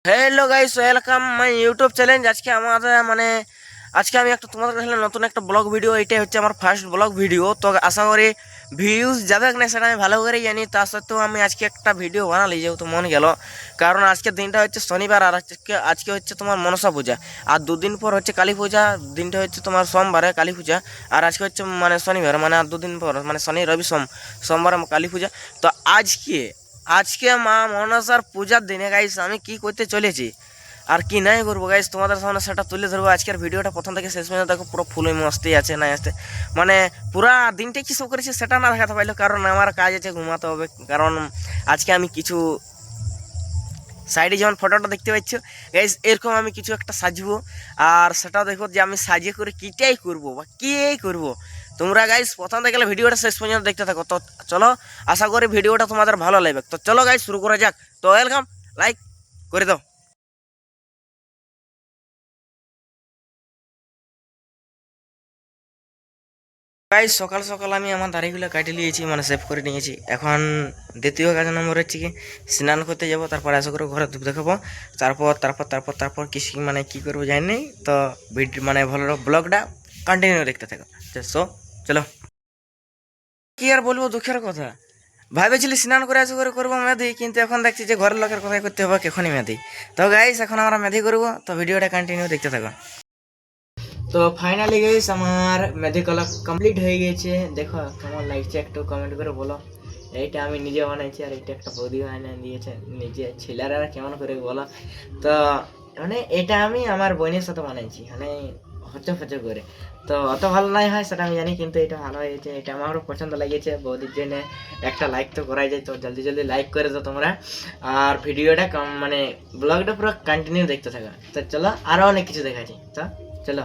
Hello guys, welcome my YouTube challenge. আজকে আমি একটা তোমাদের কাছে নতুন একটা ব্লগ ভিডিও। এটাই হচ্ছে আমার ফার্স্ট ব্লগ ভিডিও। তো আশা করি ভিউজ যাবে না সেটা আমি ভালো করেই জানি। তা সত্ত্বেও আমি আজকে একটা ভিডিও বানালি, যেহেতু মন গেল। কারণ আজকের দিনটা হচ্ছে শনিবার, আর আজকে হচ্ছে তোমার মনসা পূজা। আর দুদিন পর হচ্ছে কালী পূজা। দিনটা হচ্ছে তোমার সোমবারে কালী পূজা, আর আজকে হচ্ছে মানে শনিবার, মানে আর দুদিন পর মানে শনি রবি সোমবার কালী পূজা। তো আজকে আজকে মা মনসার পূজার দিনে গাইস আমি কি করতে চলেছি আর কি নাই করবো গাইস, তোমাদের সামনে সেটা তুলে ধরবো। আজকের ভিডিওটা প্রথম থেকে শেষ পর্যন্ত দেখো, পুরো ফুল মস্তি আছে না আসতে, মানে পুরা দিনটা কি সব করেছি সেটা না দেখাতে পারলো, কারণ আমার কাজ আছে, ঘুমাতে হবে। কারণ আজকে আমি কিছু সাইডে যেমন ফটোটা দেখতে পাচ্ছ গাইস, এরকম আমি কিছু একটা সাজবো। আর সেটাও দেখো যে আমি সাজিয়ে করে কিটাই করবো বা কি করবো। তোমরা গাইস প্রথম থেকে ভিডিওটা শেষ পর্যন্ত দেখতে থাকো। তো চলো, আশা করি ভিডিওটা তোমাদের ভালো লাগবে। তো চলো গাইস শুরু করা যাক। তো ওয়েলকাম, লাইক করে দাও গাইস। সকাল সকাল আমি আমার দাড়িগুলো কাটিয়ে নিয়েছি, মানে সেভ করে নিয়েছি। এখন দ্বিতীয় কাজ নম্বর হচ্ছে কি, স্নান করতে যাবো, তারপর আশা করে ঘরে ধূপ দেখাবো। তারপর কিছু মানে কি করবো জানি নেই। তো ভিডিও মানে ভালো ব্লগটা কন্টিনিউ দেখতে থাকো। সো চলো, কি আর বলবো, দুঃখের কথা। ভাবেছিলি স্নান করে আসা করে করবো মেধি, কিন্তু এখন দেখছি যে ঘরের লোকের কথাই করতে হবে, এখনই মেধি। তো গাইস এখন আমরা মেধি করবো, তো ভিডিওটা কন্টিনিউ দেখতে থাকো। তো ফাইনালি গাইস আমার মেধি কলা কমপ্লিট হয়ে গেছে। দেখো কেমন লাগছে একটু কমেন্ট করে বলো। এইটা আমি নিজে বানাইছি, আর এইটা একটা বৌদি বানিয়ে দিয়েছে নিজে। ছেলেরা কেমন করে বলো। তো মানে এটা আমি আমার বোনের সাথে বানাইছি, মানে হচ্ছে হচ্ছে করে। তো অত ভালো নাই হয় সেটা আমি জানি, কিন্তু এটা ভালো হয়েছে, এটা আমারও পছন্দ লেগেছে। বৌদির জন্য একটা লাইক তো করাই যায়, তো জলদি জলদি লাইক করে দাও তোমরা। আর ভিডিওটা মানে ব্লগটা পুরো কন্টিনিউ দেখতে থাকো। তো চলো, আরও অনেক কিছু দেখাচ্ছি, তো চলো।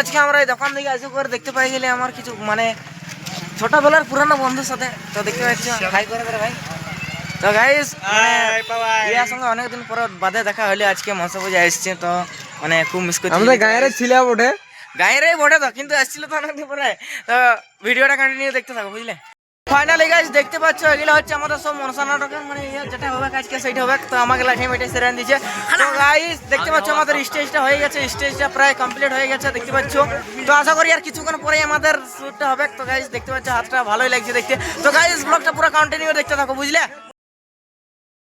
আজকে আমরা এই দোকান থেকে আসে করে দেখতে পাই গেলে আমার কিছু মানে ছোটবেলার পুরানো বন্ধুর সাথে। তো দেখতে পাচ্ছি হাই করে দে ভাই। তো গাইস ইয়ার সঙ্গে অনেকদিন পর বাদে দেখা হলে আজকে মনসা পূজা এসছে। তো মানে খুব মিস করছি। আমাদের গায়ের ছিলা বটে, গায়ের বটে তো, কিন্তু আসছিল তো অনেকদিন পরে। তো ভিডিওটা কন্টিনিউ দেখতে থাকো, বুঝলে। ফাইনালি গাইস দেখতে পাচ্ছ এগুলো হচ্ছে আমাদের সব মনসা নাটকের মানে যেটা হবে আজকে সেইটা হবে। তো আমাকে লাঠি মেটে সেরেন দিচ্ছে। তো গাইস দেখতে পাচ্ছ আমাদের স্টেজটা হয়ে গেছে, স্টেজটা প্রায় কমপ্লিট হয়ে গেছে দেখতে পাচ্ছ। তো আশা করি আর কিছুক্ষণ পরে আমাদের শ্যুটটা হবে। তো গাইস দেখতে পাচ্ছ হাতটা ভালোই লাগছে দেখতে। তো গাইস ব্লগটা পুরো কন্টিনিউ দেখতে থাকো, বুঝলে।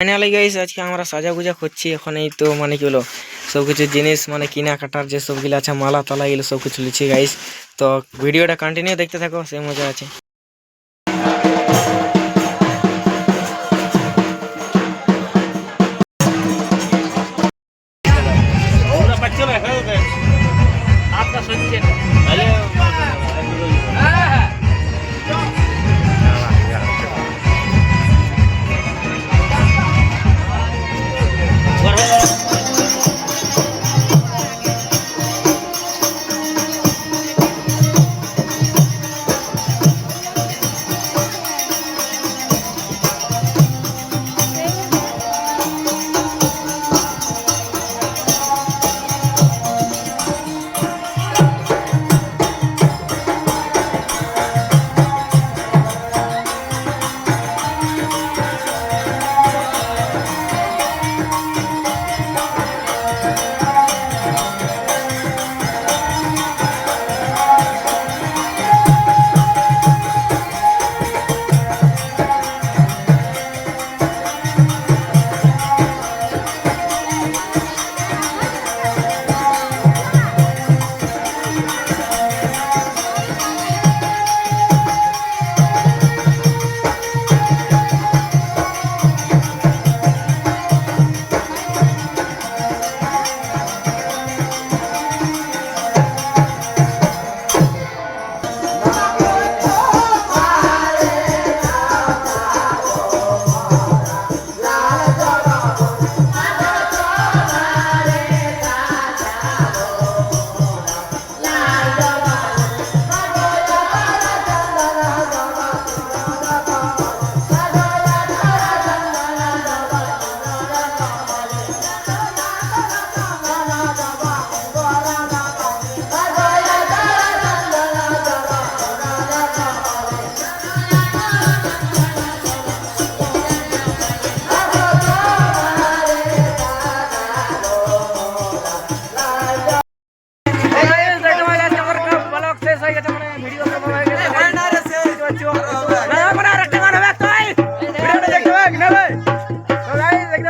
ফাইনালি গাইস আজকে আমরা সাজাগুজা করছি। এখন এই তো মানে কি হলো সব কিছু জিনিস মানে কেনাকাটার যে সবগুলো আছে, মালা তালা এগুলো সব কিছু লিখছি গাইস। তো ভিডিওটা কন্টিনিউ দেখতে থাকো, সেই মজা আছে।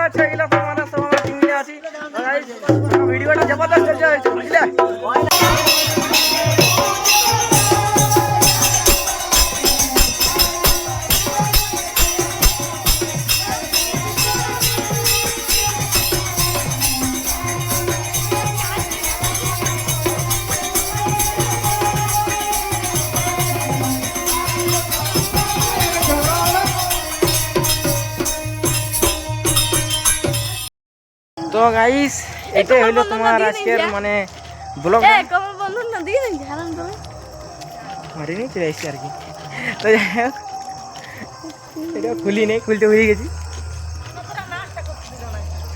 হচ্ছে এগুলো তো মানে সব আমরা টিম মিলে আছি ভিডিওটা জবরদস্ত চলছে বুঝলে তো গাইস এটাই হইলো তোমার আজকের মানে ব্লগ মারিনি চলে আসছি আর কি তো যাই হোক এটা খুলি নেই খুলতে হয়ে গেছি